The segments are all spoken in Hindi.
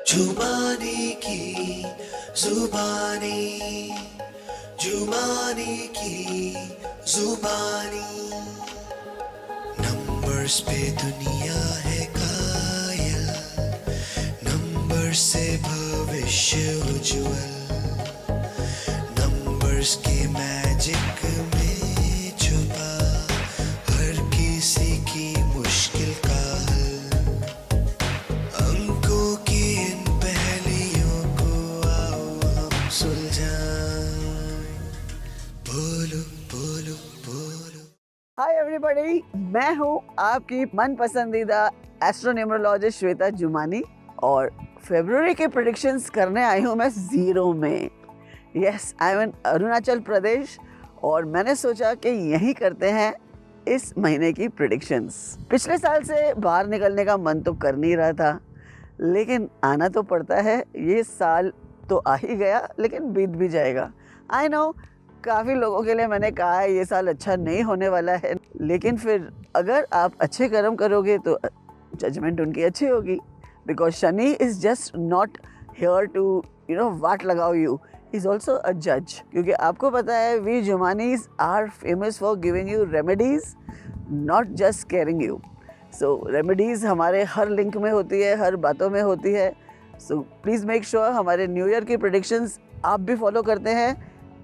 जुबानी की जुबानी, जुबानी की जुबानी। नंबर्स पे दुनिया है कायल, नंबर से भविष्य उज्जवल, नंबर्स के मैजिक में छुपा हर किसी की मुश्किल का हल। अंकों की इन पहेलियों को आओ हम सुलझाएं। बोलो बोलो बोलो। हाय एवरीबॉडी, मैं हूँ आपकी मन पसंदीदा एस्ट्रोन्यूमरोलॉजिस्ट श्वेता जुमानी और फरवरी के प्रेडिक्शंस करने आई हूँ मैं जीरो में। यस, आई एम इन अरुणाचल प्रदेश और मैंने सोचा कि यहीं करते हैं इस महीने की प्रेडिक्शंस। पिछले साल से बाहर निकलने का मन तो कर नहीं रहा था, लेकिन आना तो पड़ता है। ये साल तो आ ही गया, लेकिन बीत भी जाएगा। आई नो काफ़ी लोगों के लिए मैंने कहा है ये साल अच्छा नहीं होने वाला है, लेकिन फिर अगर आप अच्छे कर्म करोगे तो जजमेंट उनकी अच्छी होगी। Because Shani is just not here to वाट लगाओ यू, इज़ ऑल्सो अ जज। क्योंकि आपको पता है वी जुमानीज are famous for giving you remedies, not just caring you. So remedies हमारे हर लिंक में होती है, हर बातों में होती है। सो प्लीज़ मेक श्योर हमारे न्यू ईयर की प्रेडिक्शंस आप भी फॉलो करते हैं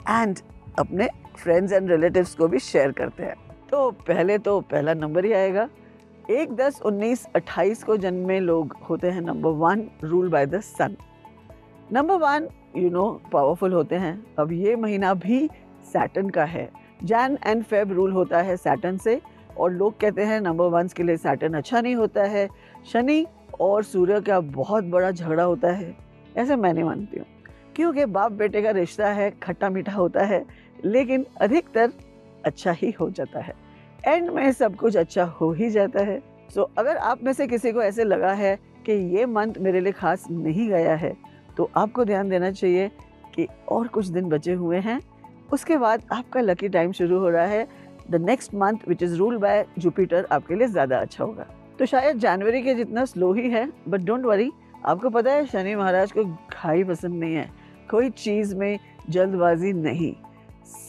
एंड अपने फ्रेंड्स एंड रिलेटिव्स को भी शेयर करते हैं। तो पहला नंबर ही आएगा। 1, 10, 19, 28 को जन्मे लोग होते हैं number 1, rule by the sun. Number 1 powerful होते हैं। अब ये महीना भी सैटर्न का है। जैन एंड फेब रूल होता है सैटर्न से, और लोग कहते हैं नंबर 1 के लिए सैटर्न अच्छा नहीं होता है। शनि और सूर्य का बहुत बड़ा झगड़ा होता है, ऐसे मैं नहीं मानती हूँ। क्योंकि बाप बेटे का रिश्ता है, खट्टा मीठा होता है, लेकिन अधिकतर अच्छा ही हो जाता है। एंड में सब कुछ अच्छा हो ही जाता है। सो अगर आप में से किसी को ऐसे लगा है कि ये मंथ मेरे लिए खास नहीं गया है, तो आपको ध्यान देना चाहिए कि और कुछ दिन बचे हुए हैं। उसके बाद आपका लकी टाइम शुरू हो रहा है। The next month which is ruled by Jupiter आपके लिए ज़्यादा अच्छा होगा। तो शायद जनवरी के जितना स्लो ही है, बट डोंट वरी। आपको पता है शनि महाराज को घाई पसंद नहीं है। कोई चीज़ में जल्दबाजी नहीं,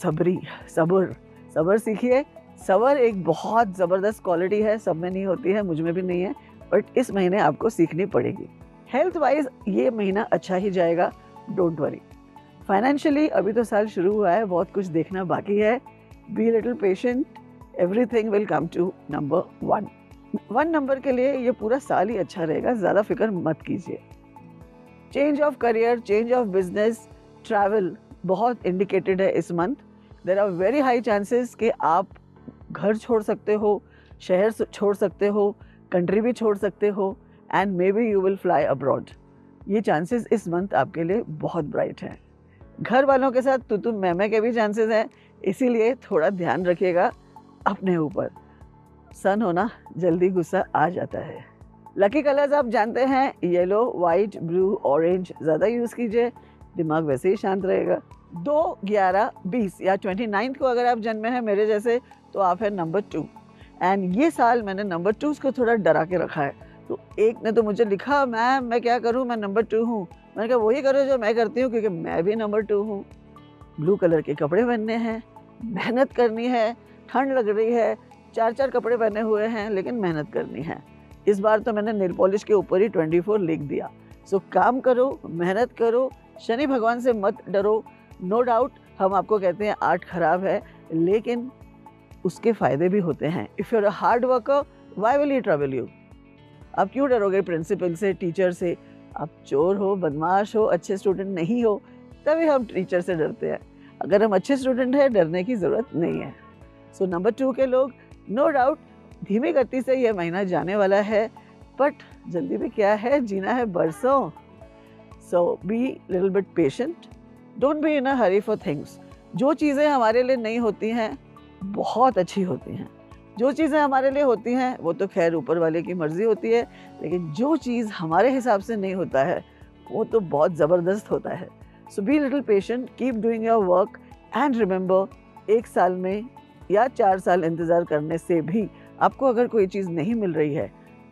सब्र सीखिए। सब्र एक बहुत ज़बरदस्त क्वालिटी है, सब में नहीं होती है, मुझ में भी नहीं है, बट इस महीने आपको सीखनी पड़ेगी। हेल्थ वाइज ये महीना अच्छा ही जाएगा, डोंट वरी। फाइनेंशियली अभी तो साल शुरू हुआ है, बहुत कुछ देखना बाकी है। Be little patient, everything will come to number 1। 1 number के लिए ये पूरा साल ही अच्छा रहेगा, ज़्यादा फिक्र मत कीजिए। Change of career, change of business, travel बहुत इंडिकेटेड है इस month. There are very high chances कि आप घर छोड़ सकते हो, शहर छोड़ सकते हो, कंट्री भी छोड़ सकते हो, and may be you will fly abroad. ये चांसेस इस मंथ आपके लिए बहुत ब्राइट हैं। घर वालों के साथ तू मैं के भी चांसेस हैं, इसीलिए थोड़ा ध्यान रखिएगा अपने ऊपर। सन होना जल्दी गुस्सा आ जाता है। लकी कलर्स आप जानते हैं, येलो, वाइट, ब्लू, ऑरेंज ज़्यादा यूज़ कीजिए, दिमाग वैसे ही शांत रहेगा। 2, 11, 20 या 29 को अगर आप जन्मे हैं मेरे जैसे, तो आप हैं नंबर 2। एंड ये साल मैंने नंबर 2 को थोड़ा डरा के रखा है। तो एक ने तो मुझे लिखा, मैम मैं क्या करूं, मैं नंबर 2 हूं। मैंने कहा वही करो जो मैं करती हूं, क्योंकि मैं भी नंबर 2 हूं। ब्लू कलर के कपड़े पहनने हैं, मेहनत करनी है, ठंड लग रही है, 4 कपड़े पहने हुए हैं, लेकिन मेहनत करनी है। इस बार तो मैंने नेल पॉलिश के ऊपर ही 24 लिख दिया। सो काम करो, मेहनत करो, शनि भगवान से मत डरो। नो डाउट हम आपको कहते हैं 8 खराब है, लेकिन उसके फ़ायदे भी होते हैं। If you are a hard worker, why will he trouble you? आप क्यों डरोगे प्रिंसिपल से, टीचर से? आप चोर हो, बदमाश हो, अच्छे स्टूडेंट नहीं हो, तभी हम टीचर से डरते हैं। अगर हम अच्छे स्टूडेंट हैं, डरने की ज़रूरत नहीं है। सो नंबर 2 के लोग, नो डाउट धीमी गति से ये महीना जाने वाला है, बट जल्दी भी क्या है, जीना है बरसों। So be little bit patient, don't be in a hurry for things. जो चीज़ें हमारे लिए नहीं होती हैं बहुत अच्छी होती हैं। जो चीज़ें हमारे लिए होती हैं वो तो खैर ऊपर वाले की मर्ज़ी होती है, लेकिन जो चीज़ हमारे हिसाब से नहीं होता है वो तो बहुत ज़बरदस्त होता है। So be little patient, keep doing your work and remember, 1 साल में या 4 साल इंतज़ार करने से भी आपको अगर कोई चीज़ नहीं मिल रही है,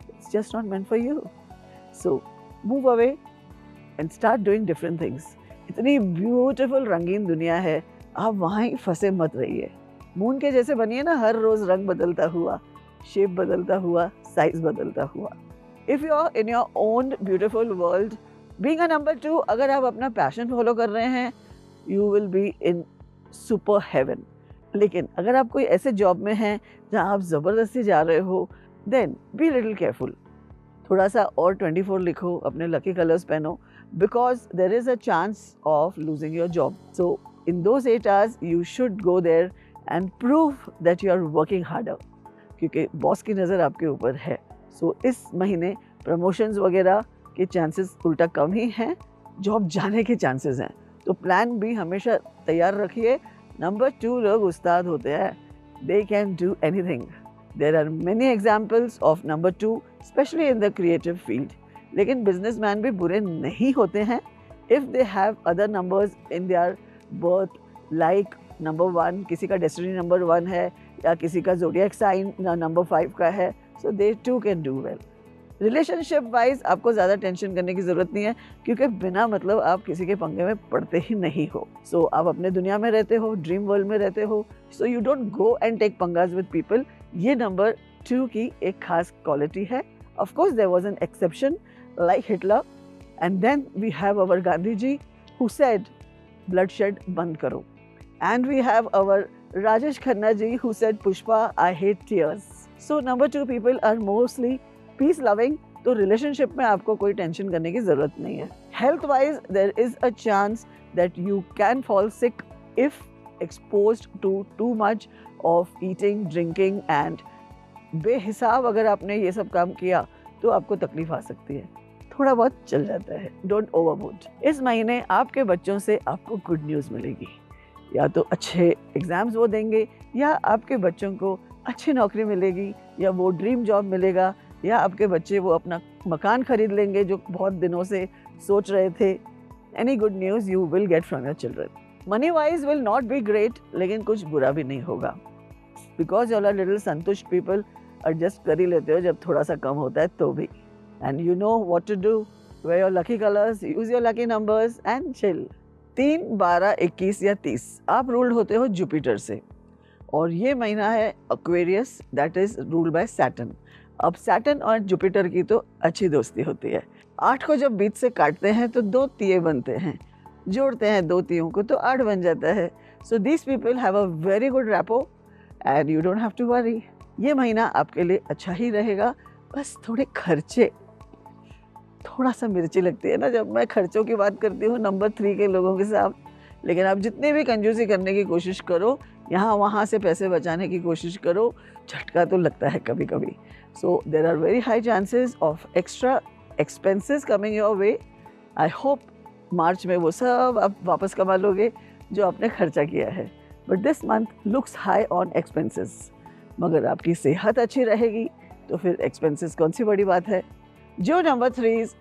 it's just not meant for you. So move away and start doing different things. इतनी ब्यूटीफुल रंगीन दुनिया है, आप वहाँ ही फंसे मत रहिए। मून के जैसे बनिए ना, हर रोज रंग बदलता हुआ, शेप बदलता हुआ, साइज बदलता हुआ। If you are in your own beautiful world, being a number 2, अगर आप अपना पैशन फॉलो कर रहे हैं, you will be in super heaven. लेकिन अगर आप कोई ऐसे जॉब में हैं जहां आप ज़बरदस्ती जा रहे हो, देन बी लिटिल केयरफुल। थोड़ा सा और 24 लिखो, अपने लकी कलर्स पहनो, because there is a chance of losing your job. So in those 8 hours you should go there and prove that you are working harder, क्योंकि बॉस की नज़र आपके ऊपर है। सो इस महीने प्रमोशंस वगैरह के चांसेस उल्टा कम ही हैं, जॉब जाने के चांसेस हैं। तो प्लान भी हमेशा तैयार रखिए। नंबर 2 लोग उस्ताद होते हैं, they can do anything. There are many examples of number 2, specially in the creative field. लेकिन बिजनेसमैन भी बुरे नहीं होते हैं if they have other numbers in their birth, like number 1, किसी का डेस्टिनी नंबर 1 है, या किसी का ज़ोडिएक साइन नंबर 5 का है, so they too can do well. Relationship wise आपको ज़्यादा टेंशन करने की ज़रूरत नहीं है, क्योंकि बिना मतलब आप किसी के पंगे में पड़ते ही नहीं हो। सो आप अपने दुनिया में रहते हो, ड्रीम वर्ल्ड में रहते हो, so you don't go and take पंगास विद पीपल। ये नंबर 2 की एक खास क्वालिटी है। Of course there was an exception like Hitler, and then we have our Gandhi ji who said bloodshed बंद करो, and we have our Rajesh Khanna ji who said Pushpa I hate tears. So number 2 people are mostly peace loving, तो रिलेशनशिप में आपको कोई टेंशन करने की जरूरत नहीं है। Health wise there is a chance that you can fall sick if exposed to too much of eating, drinking and बेहिसाब अगर आपने ये सब काम किया तो आपको तकलीफ आ सकती है। थोड़ा बहुत चल जाता है, डोंट ओवरबूट। इस महीने आपके बच्चों से आपको गुड न्यूज़ मिलेगी, या तो अच्छे एग्जाम्स वो देंगे, या आपके बच्चों को अच्छी नौकरी मिलेगी, या वो ड्रीम जॉब मिलेगा, या आपके बच्चे वो अपना मकान खरीद लेंगे जो बहुत दिनों से सोच रहे थे। Any good news you will get from your children. Money wise will not be great, लेकिन कुछ बुरा भी नहीं होगा, बिकॉज यू आर लिटिल संतुष्ट पीपल, एडजस्ट कर ही लेते हो जब थोड़ा सा कम होता है तो भी। And you know what to do, wear your lucky colours, use your lucky numbers and chill. 3, 12, 21 या 30 आप रूल्ड होते हो जुपिटर से, और ये महीना है Aquarius, that is ruled by Saturn. अब सैटर्न और जुपिटर की तो अच्छी दोस्ती होती है। 8 को जब बीच से काटते हैं तो 2 तिये बनते हैं, जोड़ते हैं 2 तियों को तो 8 बन जाता है। So these people have a very good rapport and you don't have to worry. ये महीना आपके लिए अच्छा ही रहेगा, बस थोड़े खर्चे, थोड़ा सा मिर्ची लगती है ना जब मैं खर्चों की बात करती हूँ नंबर 3 के लोगों के साथ। लेकिन आप जितनी भी कंजूसी करने की कोशिश करो, यहाँ वहाँ से पैसे बचाने की कोशिश करो, झटका तो लगता है कभी कभी। So there are very high chances of extra expenses coming your way. I hope March में वो सब आप वापस कमा लोगे जो आपने खर्चा किया है। But this month looks high on expenses. मगर आपकी सेहत अच्छी रहेगी तो फिर एक्सपेंसेस कौन सी बड़ी बात है। जो नंबर 3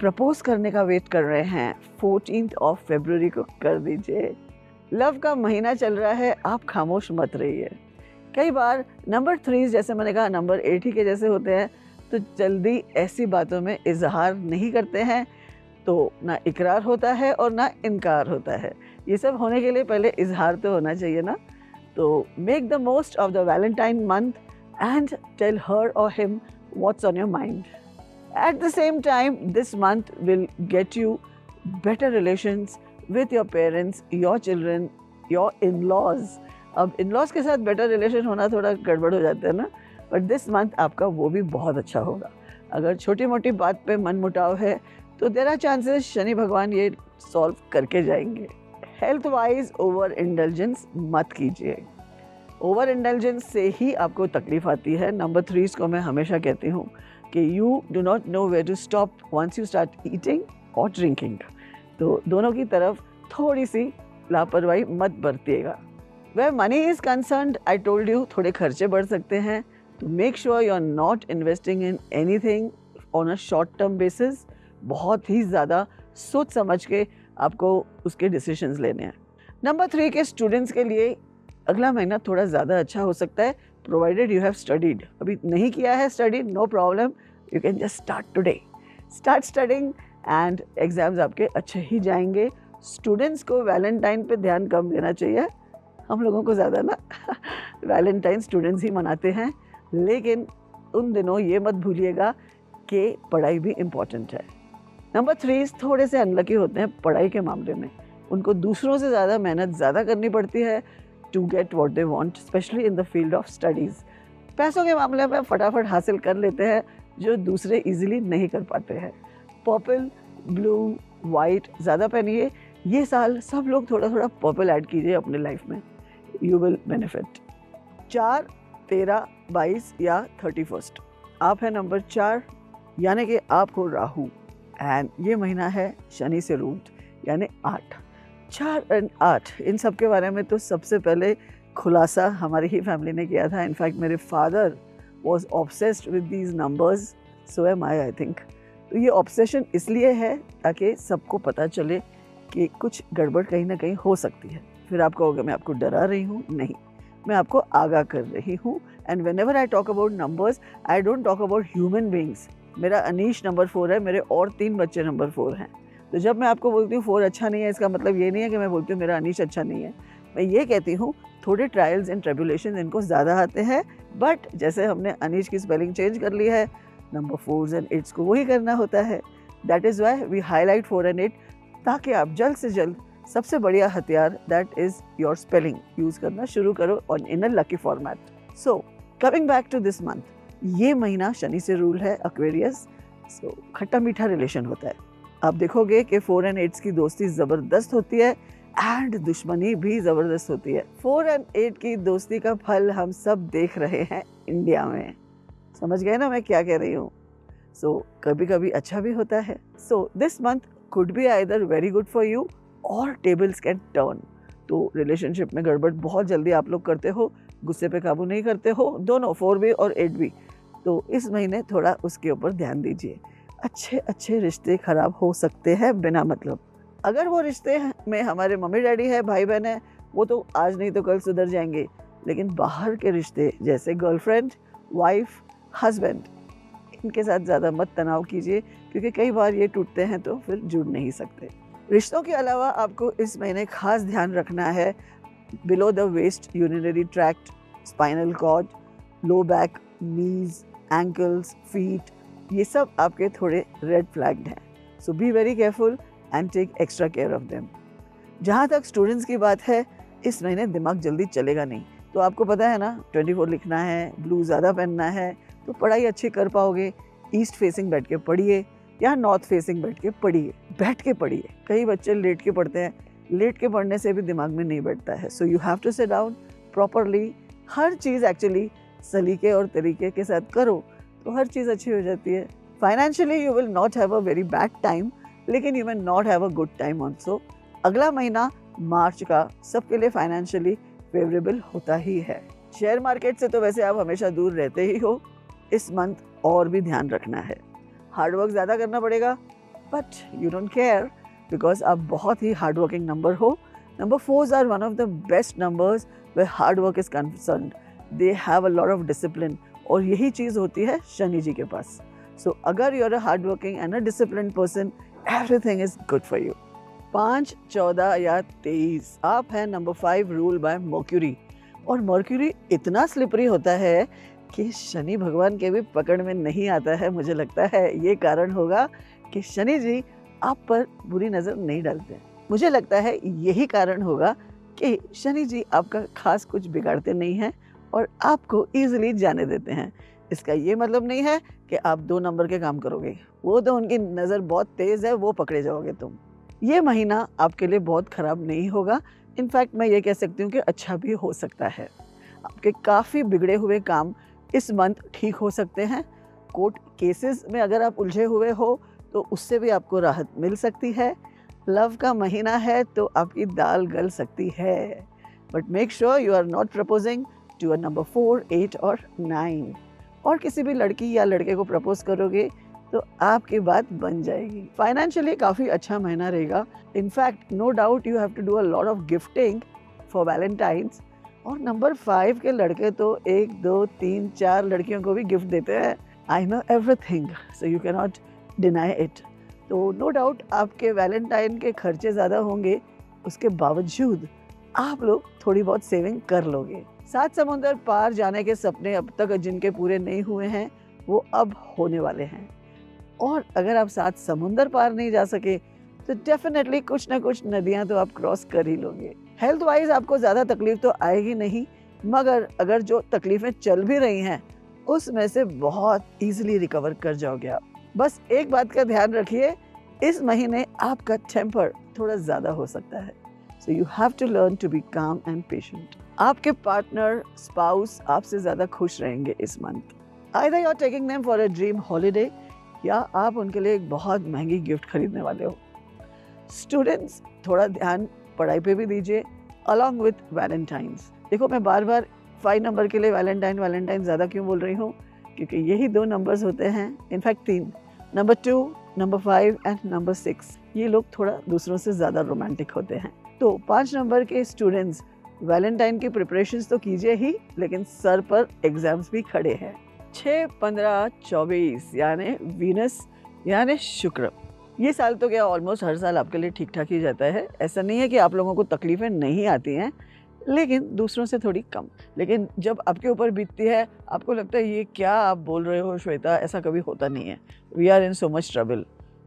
प्रपोज करने का वेट कर रहे हैं 14 फरवरी को कर दीजिए। लव का महीना चल रहा है, आप खामोश मत रहिए। कई बार नंबर 3 जैसे मैंने कहा नंबर 8 ही के जैसे होते हैं, तो जल्दी ऐसी बातों में इजहार नहीं करते हैं, तो ना इकरार होता है और ना इनकार होता है। ये सब होने के लिए पहले इजहार तो होना चाहिए ना। तो make the most of the Valentine month and tell her or him what's on your mind. At the same time, this month will get you better relations with your parents, your children, your in-laws. अब in-laws के साथ better relation होना थोड़ा गड़बड़ हो जाता है ना, but this month आपका वो भी बहुत अच्छा होगा। अगर छोटी मोटी बात पे मन मुटाव है तो there are chances शनि भगवान ये सॉल्व करके जाएंगे। हेल्थ वाइज ओवर इंडल्जेंस मत कीजिए, ओवर इंडल्जेंस से ही आपको तकलीफ आती है। नंबर 3 को मैं हमेशा कहती हूँ कि you do not know where to stop once you start eating और ड्रिंकिंग। तो दोनों की तरफ थोड़ी सी लापरवाही मत बरतिएगा। Where money is concerned, I told you थोड़े खर्चे बढ़ सकते हैं, तो make sure you are not investing in anything on a short term basis. बहुत ही ज़्यादा सोच समझ के आपको उसके डिसीजंस लेने हैं। नंबर 3 के स्टूडेंट्स के लिए अगला महीना थोड़ा ज़्यादा अच्छा हो सकता है, प्रोवाइडेड यू हैव स्टडीड। अभी नहीं किया है study, no problem, you can just start today. Start studying and exams आपके अच्छे ही जाएंगे। स्टूडेंट्स को वैलेंटाइन पे ध्यान कम देना चाहिए, हम लोगों को ज़्यादा ना वैलेंटाइन स्टूडेंट्स ही मनाते हैं, लेकिन उन दिनों ये मत भूलिएगा कि पढ़ाई भी इम्पॉर्टेंट है। नंबर 3 थोड़े से अनलकी होते हैं पढ़ाई के मामले में, उनको दूसरों से ज़्यादा मेहनत ज़्यादा करनी पड़ती है to get what they want, specially in the field of studies. पैसों के मामले में फटाफट हासिल कर लेते हैं जो दूसरे इजीली नहीं कर पाते हैं। पर्पल, ब्लू, वाइट ज़्यादा पहनिए। ये साल सब लोग थोड़ा थोड़ा पर्पल ऐड कीजिए अपने लाइफ में, यू विल बेनिफिट। 4, 13, 22 या 31 आप है नंबर 4, यानी कि आप हो राहु, एंड ये महीना है शनि से रूल्ड, यानी 8, 4 और 8 इन सब के बारे में तो सबसे पहले खुलासा हमारी ही फैमिली ने किया था। इनफैक्ट मेरे father was obsessed with these numbers, so am I think. तो ये ऑब्सेशन इसलिए है ताकि सबको पता चले कि कुछ गड़बड़ कहीं ना कहीं हो सकती है। फिर आप कहोगे मैं आपको डरा रही हूँ, नहीं, मैं आपको आगाह कर रही हूँ। And when ever I talk about numbers, I don't talk about human beings. मेरा अनीश नंबर 4 है, मेरे और 3 बच्चे नंबर 4 हैं। तो जब मैं आपको बोलती हूँ 4 अच्छा नहीं है, इसका मतलब ये नहीं है कि मैं बोलती हूँ मेरा अनीश अच्छा नहीं है। मैं ये कहती हूँ थोड़े ट्रायल्स एंड ट्रिब्यूलेशन इनको ज़्यादा आते हैं, बट जैसे हमने अनीश की स्पेलिंग चेंज कर ली है, नंबर 4s एंड 8s को वही करना होता है। That is why we highlight 4 and 8, ताकि आप जल्द से जल्द सबसे बढ़िया हथियार that is your spelling use करना शुरू करो और in a lucky format. So coming back to this month, ये महीना शनि से रूल है, एक्वेरियस। सो खट्टा मीठा रिलेशन होता है। आप देखोगे कि 4 एंड 8 की दोस्ती ज़बरदस्त होती है एंड दुश्मनी भी ज़बरदस्त होती है। 4 एंड 8 की दोस्ती का फल हम सब देख रहे हैं इंडिया में। समझ गए ना मैं क्या कह रही हूँ? सो कभी कभी अच्छा भी होता है। So this month could be either very good for you और टेबल्स कैन टर्न। तो रिलेशनशिप में गड़बड़ बहुत जल्दी आप लोग करते हो, गुस्से पे काबू नहीं करते हो, दोनों 4 भी और 8 भी। तो इस महीने थोड़ा उसके ऊपर ध्यान दीजिए। अच्छे अच्छे रिश्ते खराब हो सकते हैं बिना मतलब। अगर वो रिश्ते में हमारे मम्मी डैडी है, भाई बहन है, वो तो आज नहीं तो कल सुधर जाएंगे। लेकिन बाहर के रिश्ते जैसे गर्लफ्रेंड, वाइफ, हस्बैंड, इनके साथ ज़्यादा मत तनाव कीजिए, क्योंकि कई बार ये टूटते हैं तो फिर जुड़ नहीं सकते। रिश्तों के अलावा आपको इस महीने खास ध्यान रखना है below the waist urinary tract, spinal cord, low back, knees, ankles, feet, ये सब आपके थोड़े रेड फ्लैग्ड हैं। So be very careful and take extra care of them. जहाँ तक स्टूडेंट्स की बात है, इस महीने दिमाग जल्दी चलेगा नहीं। तो आपको पता है ना, 24 लिखना है, ब्लू ज़्यादा पहनना है, तो पढ़ाई अच्छी कर पाओगे। ईस्ट फेसिंग बैठ के पढ़िए या नॉर्थ फेसिंग बैठ के पढ़िए, बैठ के पढ़िए। कई बच्चे लेट के पढ़ते हैं, लेट के पढ़ने से भी दिमाग में नहीं बैठता है। So you have to sit down properly. हर चीज़ एक्चुअली सलीके और तरीके के साथ करो तो हर चीज़ अच्छी हो जाती है। Financially you will not have a very bad time, लेकिन you will not have a good time also. अगला महीना मार्च का सबके लिए फाइनेंशियली फेवरेबल होता ही है। शेयर मार्केट से तो वैसे आप हमेशा दूर रहते ही हो, इस मंथ और भी ध्यान रखना है। हार्डवर्क ज़्यादा करना पड़ेगा, but you don't care because आप बहुत ही हार्डवर्किंग नंबर हो। Number 4s are one of the best numbers where hard work is concerned. They have a lot of discipline, और यही चीज़ होती है शनि जी के पास। सो अगर you are a hard working and a discipline person, everything is good for you. 5, 14 या 23 आप हैं नंबर 5 रूल बाय मर्क्यूरी। और मर्क्यूरी इतना स्लिपरी होता है कि शनि भगवान के भी पकड़ में नहीं आता है। मुझे लगता है ये कारण होगा कि शनि जी आप पर बुरी नज़र नहीं डालते। मुझे लगता है यही कारण होगा कि शनि जी आपका खास कुछ बिगाड़ते नहीं हैं और आपको ईजिली जाने देते हैं। इसका ये मतलब नहीं है कि आप 2 नंबर के काम करोगे, वो तो उनकी नज़र बहुत तेज़ है, वो पकड़े जाओगे तुम। ये महीना आपके लिए बहुत ख़राब नहीं होगा। इनफैक्ट मैं ये कह सकती हूँ कि अच्छा भी हो सकता है। आपके काफ़ी बिगड़े हुए काम इस मंथ ठीक हो सकते हैं। कोर्ट केसेस में अगर आप उलझे हुए हो तो उससे भी आपको राहत मिल सकती है। लव का महीना है तो आपकी दाल गल सकती है, but make sure you are not proposing to a number 4, 8 और 9। और किसी भी लड़की या लड़के को प्रपोज करोगे तो आपकी बात बन जाएगी। फाइनेंशियली काफ़ी अच्छा महीना रहेगा। In fact no doubt you have to do a lot of gifting for Valentine's. और नंबर 5 के लड़के तो 1, 2, 3, 4 लड़कियों को भी गिफ्ट देते हैं। I know everything, so you can not deny it. तो नो डाउट आपके वैलेंटाइन के खर्चे ज़्यादा होंगे, उसके बावजूद आप लोग थोड़ी बहुत सेविंग कर लोगे। 7 समुंदर पार जाने के सपने अब तक जिनके पूरे नहीं हुए हैं, वो अब होने वाले हैं। और अगर आप 7 समुंदर पार नहीं जा सके तो डेफिनेटली कुछ ना कुछ नदियां तो आप क्रॉस कर ही लोगे। हेल्थ वाइज आपको ज़्यादा तकलीफ तो आएगी नहीं, मगर अगर जो तकलीफें चल भी रही हैं उसमें से बहुत ईजिली रिकवर कर जाओगे आप। बस एक बात का ध्यान रखिए, इस महीने आपका टेम्पर थोड़ा ज़्यादा हो सकता है, so you have to learn to be calm and patient. आपके पार्टनर स्पाउस आपसे ज़्यादा खुश रहेंगे इस month. Either you are taking them for a dream holiday या आप उनके लिए एक बहुत महंगी गिफ्ट खरीदने वाले हो। स्टूडेंट्स, थोड़ा ध्यान पढ़ाई पे भी दीजिए अलॉन्ग विथ वैलेंटाइंस। देखो, मैं बार बार 5 नंबर के लिए वैलेंटाइन ज़्यादा क्यों बोल रही हूँ, क्योंकि यही 2 नंबर्स होते हैं, in fact 3, number 2, number 5 and number 6। ये लोग थोड़ा दूसरों से ज़्यादा रोमांटिक होते हैं। तो 5 नंबर के स्टूडेंट्स वैलेंटाइन की प्रिपरेशंस तो कीजिए ही, लेकिन सर पर एग्जाम्स भी खड़े हैं। 6, 15, 24 यानी वीनस यानी शुक्र। ये साल तो क्या ऑलमोस्ट हर साल आपके लिए ठीक ठाक ही जाता है। ऐसा नहीं है कि आप लोगों को तकलीफ़ें नहीं आती हैं, लेकिन दूसरों से थोड़ी कम। लेकिन जब आपके ऊपर बीतती है आपको लगता है ये क्या आप बोल रहे हो श्वेता, ऐसा कभी होता नहीं है। We are in so much trouble.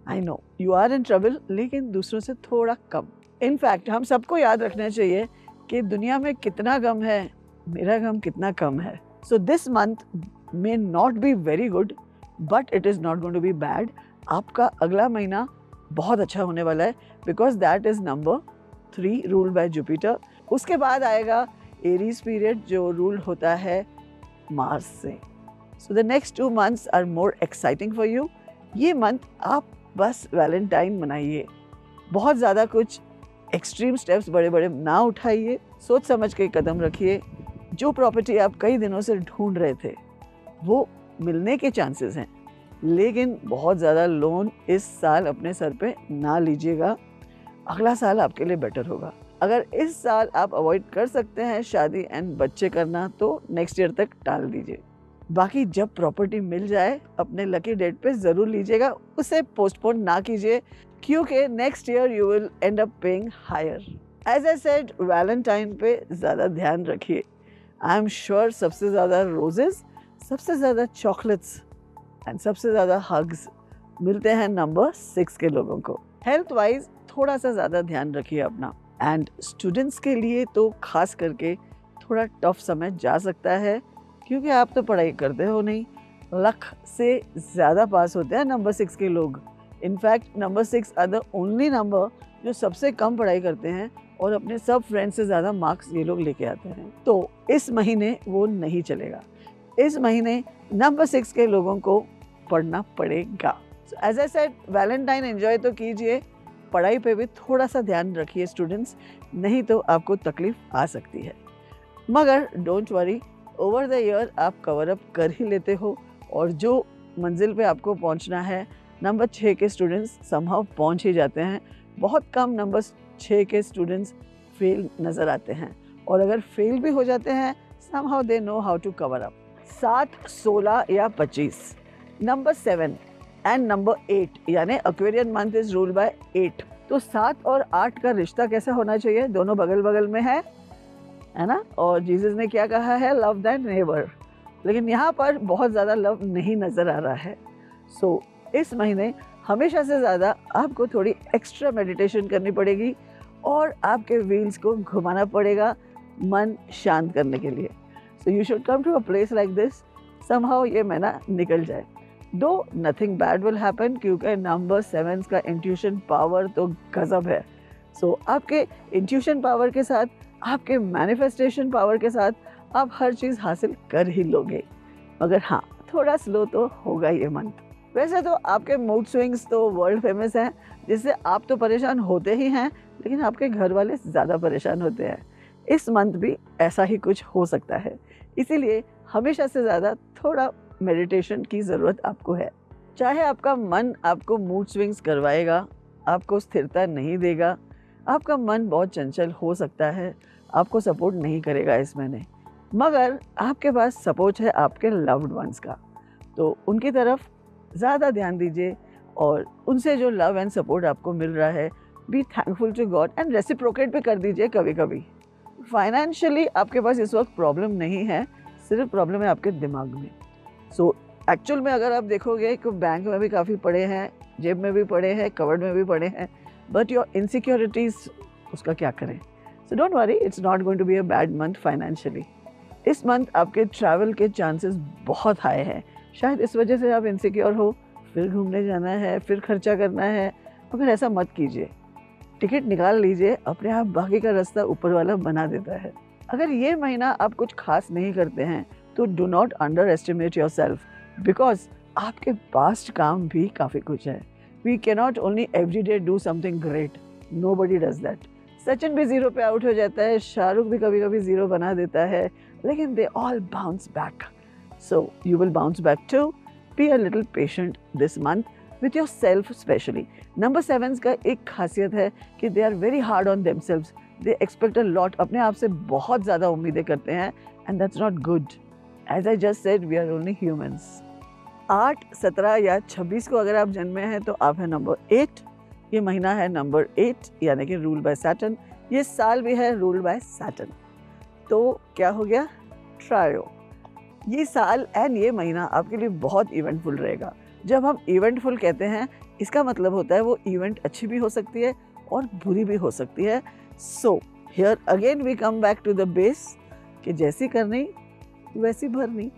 I know you are in trouble, लेकिन दूसरों से थोड़ा कम। इनफैक्ट हम सबको याद रखना चाहिए कि दुनिया में कितना गम है, मेरा गम कितना कम है। So this month may not be very good, but it is not going to be bad. आपका अगला महीना बहुत अच्छा होने वाला है, because that is number 3 ruled by Jupiter. उसके बाद आएगा एरीज पीरियड जो रूल होता है मार्स से। So the next 2 months are more exciting for you. ये मंथ आप बस वैलेंटाइन मनाइए, बहुत ज़्यादा कुछ एक्सट्रीम स्टेप्स बड़े बड़े ना उठाइए, सोच समझ के कदम रखिए। जो प्रॉपर्टी आप कई दिनों से ढूंढ रहे थे वो मिलने के चांसेस हैं, लेकिन बहुत ज़्यादा लोन इस साल अपने सर पे ना लीजिएगा। अगला साल आपके लिए बेटर होगा। अगर इस साल आप अवॉइड कर सकते हैं शादी एंड बच्चे करना तो नेक्स्ट ईयर तक टाल दीजिए। बाकी जब प्रॉपर्टी मिल जाए अपने लकी डेट पे ज़रूर लीजिएगा, उसे पोस्टपोन ना कीजिए, क्योंकि next year you will end up paying higher. As I said, Valentine पे ज़्यादा ध्यान रखिए। आई एम श्योर सबसे ज़्यादा रोजेस, सबसे ज़्यादा चॉकलेट्स एंड सबसे ज़्यादा हग्स मिलते हैं नंबर 6 के लोगों को। हेल्थ वाइज थोड़ा सा ज़्यादा ध्यान रखिए अपना। एंड स्टूडेंट्स के लिए तो खास करके थोड़ा टफ समय जा सकता है, क्योंकि आप तो पढ़ाई करते हो नहीं। लाख से ज़्यादा पास होते हैं नंबर 6 के लोग। In fact number 6 are the only number जो सबसे कम पढ़ाई करते हैं और अपने सब फ्रेंड्स से ज़्यादा मार्क्स ये लोग लेके आते हैं। तो इस महीने वो नहीं चलेगा। इस महीने नंबर 6 के लोगों को पढ़ना पड़ेगा। As I said, Valentine enjoy तो कीजिए, पढ़ाई पे भी थोड़ा सा ध्यान रखिए स्टूडेंट्स, नहीं तो आपको तकलीफ आ सकती है। मगर don't worry, over the year आप कवर अप कर ही लेते हो, और जो मंजिल पे आपको पहुंचना है नंबर 6 के स्टूडेंट्स समहाउ पहुंच ही जाते हैं। बहुत कम नंबर 6 के स्टूडेंट्स फेल नज़र आते हैं, और अगर फेल भी हो जाते हैं somehow they know how to cover up. 7, 16 या 25, नंबर 7 एंड नंबर 8 यानी Aquarian month is ruled by 8। तो 7 और 8 का रिश्ता कैसा होना चाहिए? दोनों बगल बगल में है ना। और जीसस ने क्या कहा है? Love that neighbour. लेकिन यहाँ पर बहुत ज़्यादा लव नहीं नज़र आ रहा है। सो इस महीने हमेशा से ज़्यादा आपको थोड़ी एक्स्ट्रा मेडिटेशन करनी पड़ेगी और आपके व्हील्स को घुमाना पड़ेगा मन शांत करने के लिए। So you should come to a place like this, somehow ये महीना निकल जाए। Though nothing bad will happen, क्योंकि नंबर 7 का इंट्यूशन पावर तो गजब है। सो आपके इंट्यूशन पावर के साथ, आपके मैनिफेस्टेशन पावर के साथ आप हर चीज़ हासिल कर ही लोगे। मगर हाँ, थोड़ा स्लो तो होगा ये मंथ। वैसे तो आपके मूड स्विंग्स तो वर्ल्ड फेमस हैं, जिससे आप तो परेशान होते ही हैं, लेकिन आपके घर वाले ज़्यादा परेशान होते हैं। इस मंथ भी ऐसा ही कुछ हो सकता है, इसीलिए हमेशा से ज़्यादा थोड़ा मेडिटेशन की ज़रूरत आपको है। चाहे आपका मन आपको मूड स्विंग्स करवाएगा, आपको स्थिरता नहीं देगा, आपका मन बहुत चंचल हो सकता है, आपको सपोर्ट नहीं करेगा इस महीने, मगर आपके पास सपोर्ट है आपके लव्ड वंस का। तो उनकी तरफ ज़्यादा ध्यान दीजिए और उनसे जो लव एंड सपोर्ट आपको मिल रहा है, be thankful to God and reciprocate भी कर दीजिए कभी कभी। फाइनेंशियली आपके पास इस वक्त प्रॉब्लम नहीं है, सिर्फ प्रॉब्लम है आपके दिमाग में। सो एक्चुअल में अगर आप देखोगे कि बैंक में भी काफ़ी पड़े हैं, जेब में भी पड़े हैं, कवर्ड में भी पड़े हैं, बट योर इनसिक्योरिटीज, उसका क्या करें। So don't worry, it's not going to be a bad month financially. इस मंथ आपके ट्रैवल के चांसेस बहुत हाई हैं। शायद इस वजह से आप इनसिक्योर हो, फिर घूमने जाना है, फिर खर्चा करना है, मगर ऐसा मत कीजिए। टिकट निकाल लीजिए, अपने आप बाकी का रास्ता ऊपर वाला बना देता है। अगर ये महीना आप कुछ खास नहीं करते हैं तो do not underestimate yourself, because आपके पास्ट काम भी काफ़ी कुछ है। We cannot only every day do something great, nobody does that. Sachin भी 0 पे आउट हो जाता है, शाहरुख भी कभी कभी 0 बना देता है, लेकिन they all bounce back. So you will bounce back too. Be a little patient this month with yourself specially. Number 7 का एक खासियत है कि they are very hard on themselves, they expect a lot, अपने आप से बहुत ज़्यादा उम्मीदें करते हैं, and that's not good. As I just said, we are only humans. 8, 17 या 26 को अगर आप जन्मे हैं तो आप हैं नंबर 8। ये महीना है नंबर 8, यानी कि रूल बाय सैटर्न। ये साल भी है रूल बाय सैटर्न। तो क्या हो गया, ट्रायो। ये साल एंड ये महीना आपके लिए बहुत इवेंटफुल रहेगा। जब हम इवेंटफुल कहते हैं, इसका मतलब होता है वो इवेंट अच्छी भी हो सकती है और बुरी भी हो सकती है। So here again we come back to the base कि जैसी करनी वैसी भरनी।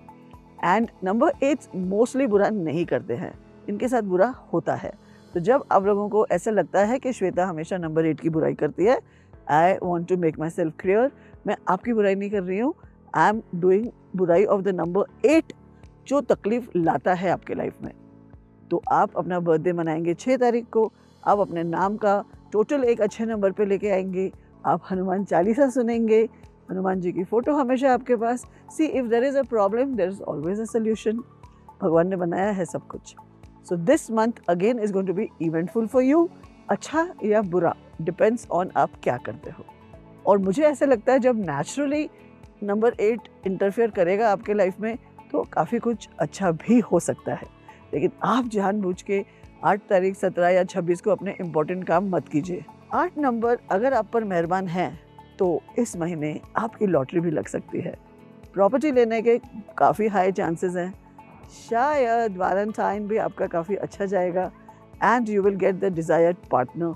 एंड नंबर 8 मोस्टली बुरा नहीं करते हैं, इनके साथ बुरा होता है। तो जब आप लोगों को ऐसा लगता है कि श्वेता हमेशा नंबर 8 की बुराई करती है, I want to make myself clear, मैं आपकी बुराई नहीं कर रही हूँ। आई एम डूइंग बुराई ऑफ द नंबर 8 जो तकलीफ लाता है आपके लाइफ में। तो आप अपना बर्थडे मनाएंगे 6 तारीख को, आप अपने नाम का टोटल एक अच्छे नंबर पे लेके आएंगे, आप हनुमान चालीसा सुनेंगे, हनुमान जी की फ़ोटो हमेशा आपके पास। See if there is a problem there is always a solution. भगवान ने बनाया है सब कुछ। So this month again is going to be eventful for you. अच्छा या बुरा डिपेंड्स ऑन आप क्या करते हो। और मुझे ऐसा लगता है जब नेचुरली नंबर 8 इंटरफेयर करेगा आपके लाइफ में तो काफ़ी कुछ अच्छा भी हो सकता है। लेकिन आप जानबूझ के 8 तारीख, 17 या 26 को अपने इम्पोर्टेंट काम मत कीजिए। 8 नंबर अगर आप पर मेहरबान है तो इस महीने आपकी लॉटरी भी लग सकती है। प्रॉपर्टी लेने के काफ़ी हाई चांसेस हैं। शायद वैलेंटाइन भी आपका काफ़ी अच्छा जाएगा and you will get the desired partner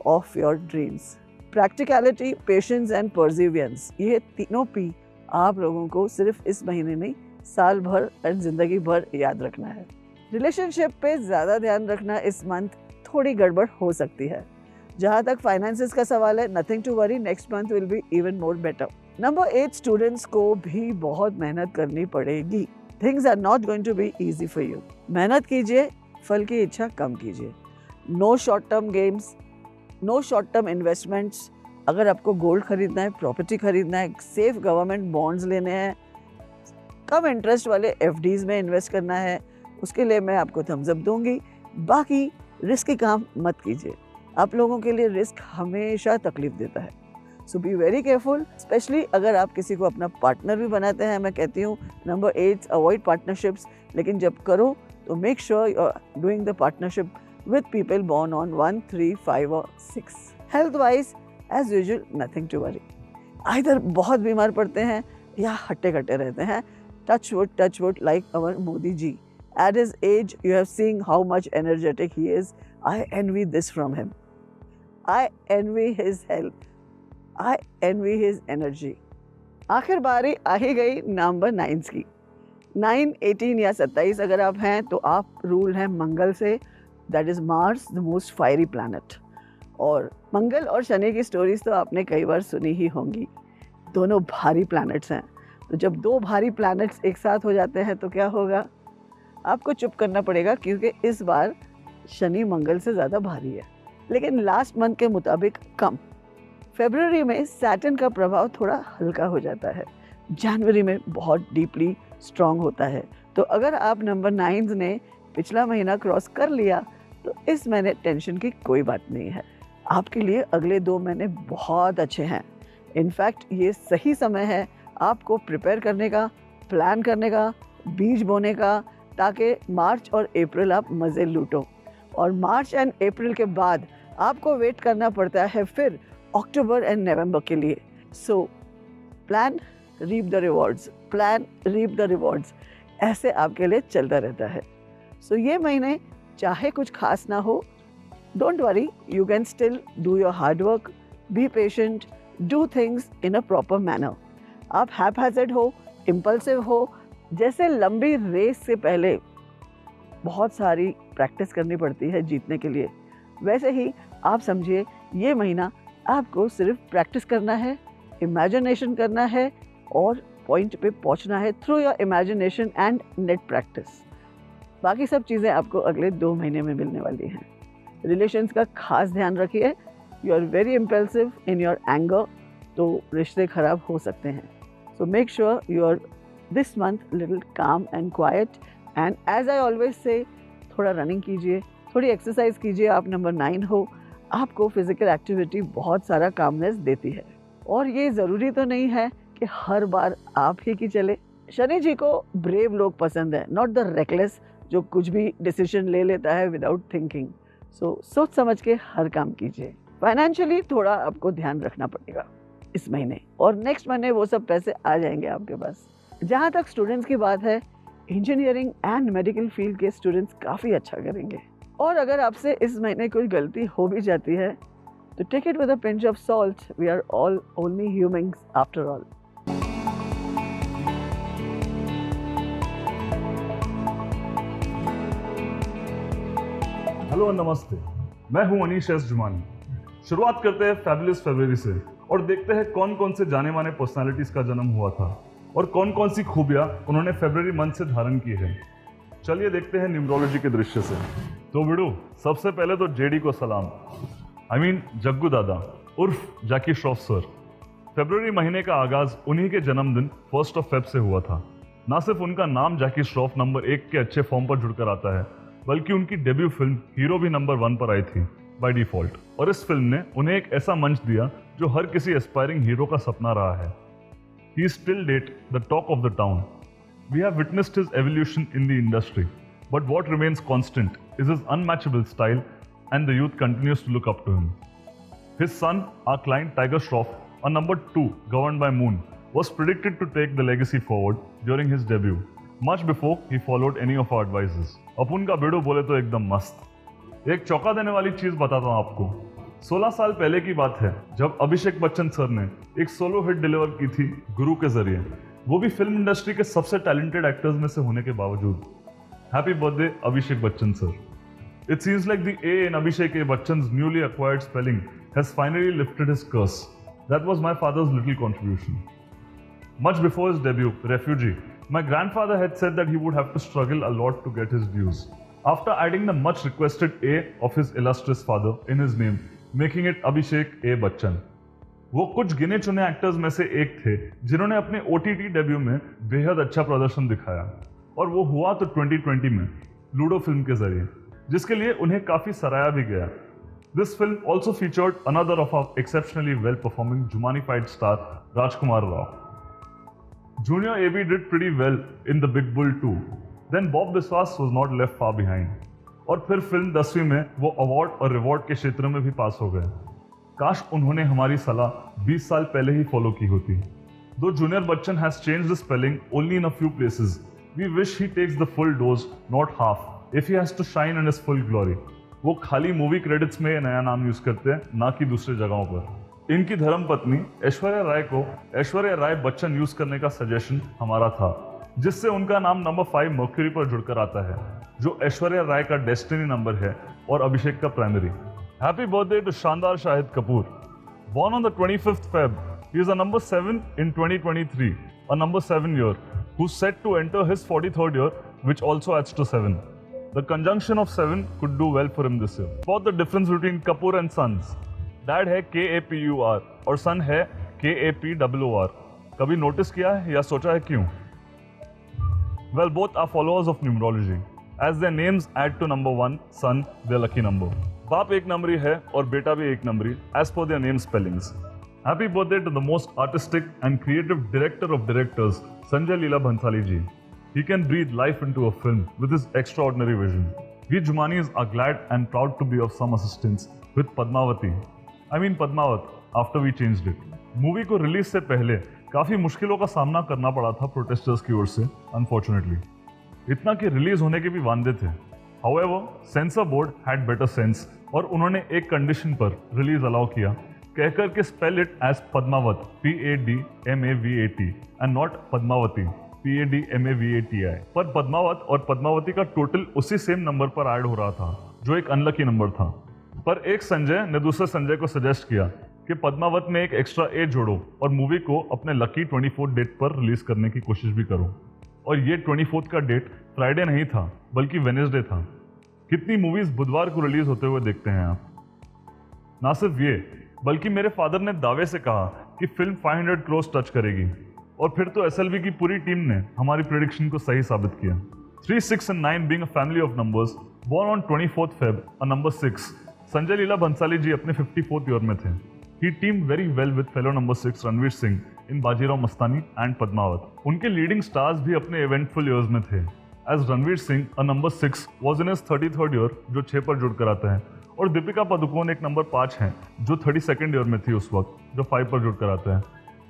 of your dreams. Practicality, patience and Perseverance, ये तीनों पी आप लोगों को सिर्फ इस महीने नहीं, साल भर और ज़िंदगी भर याद रखना है। रिलेशनशिप पे ज़्यादा ध्यान रखना, इस मंथ थोड़ी गड़बड़ हो सकती है। जहाँ तक फाइनेंसेस का सवाल है, nothing to worry, next month will be even more better. Number 8 students को भी बहुत मेहनत करनी पड़ेगी। Things are not going to be easy for you. मेहनत कीजिए, फल की इच्छा कम कीजिए। No short term games, no short term investments. अगर आपको गोल्ड खरीदना है, प्रॉपर्टी खरीदना है, सेफ गवर्नमेंट बॉन्ड्स लेने हैं, कम इंटरेस्ट वाले FDs में इन्वेस्ट करना है, उसके लिए मैं आपको थम्स अप दूंगी। बाकी रिस्की काम मत कीजिए, आप लोगों के लिए रिस्क हमेशा तकलीफ देता है। So be very careful, specially अगर आप किसी को अपना पार्टनर भी बनाते हैं। मैं कहती हूँ नंबर 8 अवॉइड पार्टनरशिप्स, लेकिन जब करो तो make sure you are doing the partnership with people born on 1, 3, 5 और 6। Health wise as usual nothing to worry. आइदर बहुत बीमार पड़ते हैं या हट्टे कट्टे रहते हैं। Touch wood like our Modi ji. At his age, you have seen how much energetic he is. I envy this from him. I envy his health. I envy his energy. आखिर बारी आ ही गई नंबर 9 की। 9, 18 या 27 अगर आप हैं तो आप रूल हैं मंगल से, that is Mars, the most fiery planet. और मंगल और शनि की स्टोरीज तो आपने कई बार सुनी ही होंगी। दोनों भारी प्लैनेट्स हैं, तो जब 2 भारी प्लैनेट्स एक साथ हो जाते हैं तो क्या होगा, आपको चुप करना पड़ेगा, क्योंकि इस बार शनि मंगल से ज़्यादा भारी है, लेकिन लास्ट मंथ के मुताबिक कम। फरवरी में सैटर्न का प्रभाव थोड़ा हल्का हो जाता है, जनवरी में बहुत डीपली स्ट्रॉन्ग होता है। तो अगर आप नंबर 9 ने पिछला महीना क्रॉस कर लिया तो इस महीने टेंशन की कोई बात नहीं है। आपके लिए अगले 2 महीने बहुत अच्छे हैं। इनफैक्ट ये सही समय है आपको प्रिपेयर करने का, प्लान करने का, बीज बोने का, ताकि मार्च और अप्रैल आप मज़े लूटो। और मार्च एंड अप्रैल के बाद आपको वेट करना पड़ता है फिर अक्टूबर एंड नवंबर के लिए। So plan reap the rewards, plan reap the rewards, ऐसे आपके लिए चलता रहता है। सो ये महीने चाहे कुछ खास ना हो, don't worry, you can still do your hard work, be patient, do things in a proper manner. आप हैपहैज़र्ड हो, इम्पल्सिव हो, जैसे लंबी रेस से पहले बहुत सारी प्रैक्टिस करनी पड़ती है जीतने के लिए, वैसे ही आप समझिए ये महीना आपको सिर्फ प्रैक्टिस करना है, इमेजिनेशन करना है और पॉइंट पे पहुंचना है through your imagination and net practice. बाकी सब चीज़ें आपको अगले 2 महीने में मिलने वाली हैं। रिलेशंस का खास ध्यान रखिए, you are very impulsive in your anger, तो रिश्ते खराब हो सकते हैं। So make sure you are this month little calm and quiet, and as I always say थोड़ा रनिंग कीजिए, थोड़ी एक्सरसाइज कीजिए। आप नंबर 9 हो, आपको फिजिकल एक्टिविटी बहुत सारा कामनेस देती है और ये ज़रूरी तो नहीं है कि हर बार आप ही की चले। शनि जी को ब्रेव लोग पसंद है, नॉट द रेकलेस जो कुछ भी डिसीजन ले लेता है विदाउट थिंकिंग। सो सोच समझ के हर काम कीजिए। फाइनेंशियली थोड़ा आपको ध्यान रखना पड़ेगा इस महीने, और नेक्स्ट महीने वो सब पैसे आ जाएंगे आपके पास। जहाँ तक स्टूडेंट्स की बात है, इंजीनियरिंग एंड मेडिकल फील्ड के स्टूडेंट्स काफ़ी अच्छा करेंगे, और अगर आपसे इस महीने कोई गलती हो भी जाती है तो take it with a pinch of salt, we are all only humans after all. Hello नमस्ते, मैं हूं अनीश एस जुमानी। शुरुआत करते हैं फैबुलस फरवरी से और देखते हैं कौन कौन से जाने माने पर्सनालिटीज का जन्म हुआ था और कौन कौन सी खूबियां उन्होंने फरवरी मंथ से धारण की है। चलिए देखते हैं न्यूमरोलॉजी के दृश्य से। तो विडू, सबसे पहले तो जेडी को सलाम, जग्गू दादा उर्फ जैकी श्रॉफ सर। फरवरी महीने का आगाज उन्हीं के जन्मदिन 1 फेब से हुआ था। ना सिर्फ उनका नाम जैकी श्रॉफ नंबर 1 के अच्छे फॉर्म पर जुड़कर आता है, बल्कि उनकी डेब्यू फिल्म हीरो भी नंबर 1 पर आई थी बाय डिफॉल्ट, और इस फिल्म ने उन्हें एक ऐसा मंच दिया जो हर किसी एस्पायरिंग हीरो का सपना रहा है। He is till date the talk of the town. We have witnessed his evolution in the industry, but what remains constant is his unmatchable style and the youth continues to look up to him. His son, our client Tiger Shroff, a number 2 governed by Moon, was predicted to take the legacy forward during his debut, much before he followed any of our advices. अपुन का बेड़ो बोले तो एकदम मस्त। एक चौंका देने वाली चीज बताता हूँ आपको। 16 साल पहले की बात है जब अभिषेक बच्चन सर ने एक सोलो हिट डिलीवर की थी गुरु के जरिए, वो भी फिल्म इंडस्ट्री के सबसे टैलेंटेड एक्टर्स में से होने के बावजूद। Happy birthday Abhishek Bachchan sir. It seems like the A in Abhishek A. Bachchan's newly acquired spelling has finally lifted his curse. That was my father's little contribution. Much before his debut, Refugee, my grandfather had said that he would have to struggle a lot to get his dues. After adding the much requested A of his illustrious father in his name, making it Abhishek A. Bachchan. वो कुछ गिने चुने एक्टर्स में से एक थे जिन्होंने अपने OTT डेब्यू में बेहद अच्छा प्रदर्शन दिखाया, और वो हुआ तो 2020 में लूडो फिल्म के जरिए, जिसके लिए उन्हें काफी सराहा भी गया। This film also featured another of our exceptionally well performing जुमानिफाइड star Rajkummar Rao. Junior AB did pretty well in the Big Bull 2, then Bob Biswas was not left far behind, और फिर फिल्म 10वीं में वो अवार्ड और रिवॉर्ड के क्षेत्र में भी पास हो गए। काश उन्होंने हमारी सलाह 20 साल पहले ही फॉलो की होती। Though junior Bachchan has changed the spelling only in a few places, we wish he takes the full dose not half if he has to shine in his full glory. वो खाली मूवी क्रेडिट्स में नया नाम यूज करते हैं, ना कि दूसरे जगहों पर। इनकी धर्मपत्नी ऐश्वर्या राय को ऐश्वर्या राय बच्चन यूज करने का सजेशन हमारा था, जिससे उनका नाम नंबर 5 मर्क्यूरी पर जुड़कर आता है, जो ऐश्वर्या राय का डेस्टिनी नंबर है और अभिषेक का प्राइमरी। हैप्पी बर्थडे टू शानदार Shahid Kapoor, born on the 25th Feb. He is a number 7 in 2023, a number 7 year, who's set to enter his 43rd year, which also adds to 7. The conjunction of 7 could do well for him this year. About the difference between Kapoor and Sons. Dad है KAPUR और son है KAPOOR. कभी नोटिस किया है या सोचा है क्यों? Well, both are followers of numerology. As their names add to number 1, son, their lucky number. बाप एक नंबरी है और बेटा भी एक नंबरी, as per their name spellings. Happy birthday to the most artistic and creative director of directors, Sanjay Leela Bhansali ji. He can breathe life into a film with his extraordinary vision. We Jumanis are glad and proud to be of some assistance with Padmavati. I mean Padmavat after we changed it. Movie को रिलीज से पहले काफी मुश्किलों का सामना करना पड़ा था प्रोटेस्टर्स की ओर से, अनफॉर्चुनेटली। इतना कि रिलीज होने के भी वांदे थे। However, sensor board had better sense और उन्होंने एक कंडीशन पर रिलीज अलाउ किया, कहकर के spell it as Padmaavat PADMAVAT and not Padmavati PADMAVATI। पर पद्मावत और पद्मावती का टोटल उसी सेम नंबर पर ऐड हो रहा था, जो एक अनलकी नंबर था। पर एक संजय ने दूसरे संजय को सजेस्ट किया कि पद्मावत में एक एक्स्ट्रा ए जोड़ो और मूवी को अपने लकी 24 डेट पर रिलीज करने की कोशिश भी करो। और ये 24 का डेट फ्राइडे नहीं था बल्कि वेनेसडे था। कितनी मूवीज बुधवार को रिलीज होते हुए देखते हैं आप। ना सिर्फ ये, बल्कि मेरे फादर ने दावे से कहा कि फिल्म 500 करोड़ टच करेगी, और फिर तो SLV की पूरी टीम ने हमारी प्रेडिक्शन को सही साबित किया। 3, 6 and 9 being a family of numbers, born on 24th Feb, a number 6, Sanjay Leela Bhansali जी अपने 54th ईयर में थे। He teamed very well with fellow number 6 Ranveer Singh in Bajirao Mastani and Padmaavat. उनके लीडिंग स्टार्स भी अपने इवेंटफुल ईयर्स में थे। As Ranveer Singh, a number 6, was in his 33rd year, जो 6 पर जुड़ कर आता है, और दीपिका पादुकोण एक नंबर 5 हैं, जो 32nd ईयर में थी उस वक्त, जो 5 पर जुड़ कर आता है।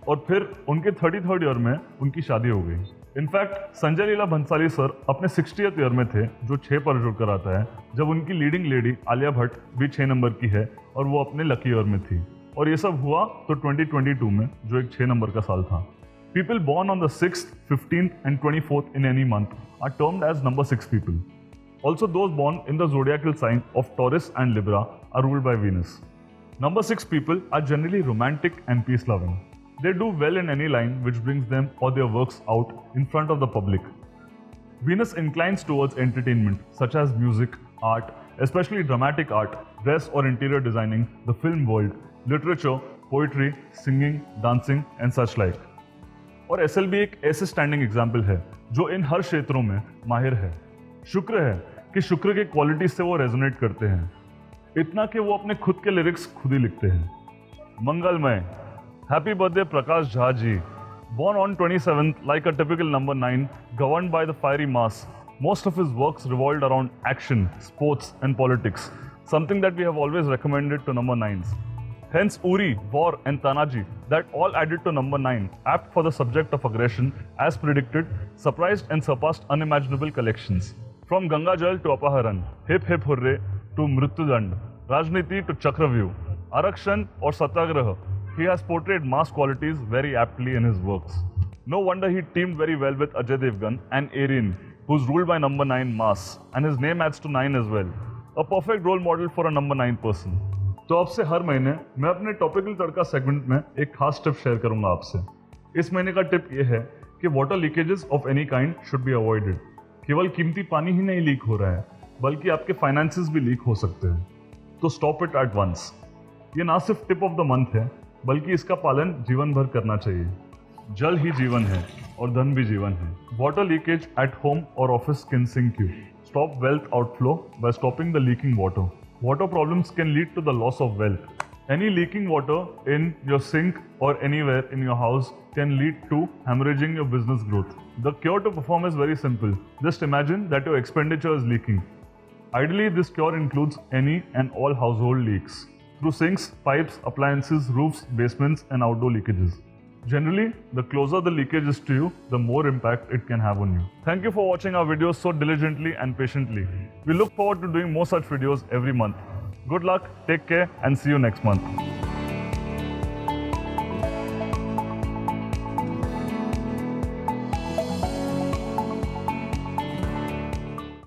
और फिर उनके 33rd ईयर में उनकी शादी हो गई। इनफैक्ट संजय लीला भंसाली सर अपने 60th ईयर में थे, जो 6 पर जुड़ कर आता है, जब उनकी लीडिंग लेडी आलिया भट्ट भी 6 नंबर की है और वो अपने लकी ईयर में थी। और ये सब हुआ तो 2022 में, जो एक 6 नंबर का साल था। People born on the 6th, 15th and 24th in any month are termed as number 6 people. Also, those born in the zodiacal sign of Taurus and Libra are ruled by Venus. Number 6 people are generally romantic and peace-loving. They do well in any line which brings them or their works out in front of the public. Venus inclines towards entertainment such as music, art, especially dramatic art, dress or interior designing, the film world, literature, poetry, singing, dancing and such like. और SLV एक ऐसे स्टैंडिंग एग्जाम्पल है जो इन हर क्षेत्रों में माहिर है। शुक्र है कि शुक्र के क्वालिटी से वो रेजोनेट करते हैं, इतना कि वो अपने खुद के लिरिक्स खुद ही लिखते हैं। मंगलमय। Happy birthday Prakash Jha ji. Born on 27th, like a typical number 9, governed by the fiery mass. Most of his works revolved around action, sports and politics, something that we have always recommended to number 9s. Hence Uri, War and Tanaji, that all added to number 9, apt for the subject of aggression, as predicted, surprised and surpassed unimaginable collections. From Ganga Jal to Apaharan, Hip Hip Hurray to Mrityudand, Rajniti to Chakravyuh, Arakshan or Satyagraha, he has portrayed mass qualities very aptly in his works. No wonder he teamed very well with Ajay Devgan and Aryan, who's ruled by number 9 mass, and his name adds to 9 as well. A perfect role model for a number 9 person. तो आपसे हर महीने मैं अपने टॉपिकल तड़का सेगमेंट में एक खास टिप शेयर करूंगा आपसे। इस महीने का टिप ये है कि water leakages of any kind should be avoided. केवल कीमती पानी ही नहीं लीक हो रहा है, बल्कि आपके फाइनेंसेस भी लीक हो सकते हैं, तो स्टॉप इट एट वंस। ये ना सिर्फ टिप ऑफ द मंथ है, बल्कि इसका पालन जीवन भर करना चाहिए। जल ही जीवन है और धन भी जीवन है। वाटर लीकेज एट होम और office can sink you. Stop wealth outflow by stopping the leaking water. Water problems can lead to the loss of wealth. Any leaking water in your sink or anywhere in your house can lead to hemorrhaging your business growth. The cure to perform is very simple. Just imagine that your expenditure is leaking. Ideally, this cure includes any and all household leaks through sinks, pipes, appliances, roofs, basements, and outdoor leakages. Generally, the closer the leakage is to you, the more impact it can have on you. Thank you for watching our videos so diligently and patiently. We look forward to doing more such videos every month. Good luck, take care, and see you next month.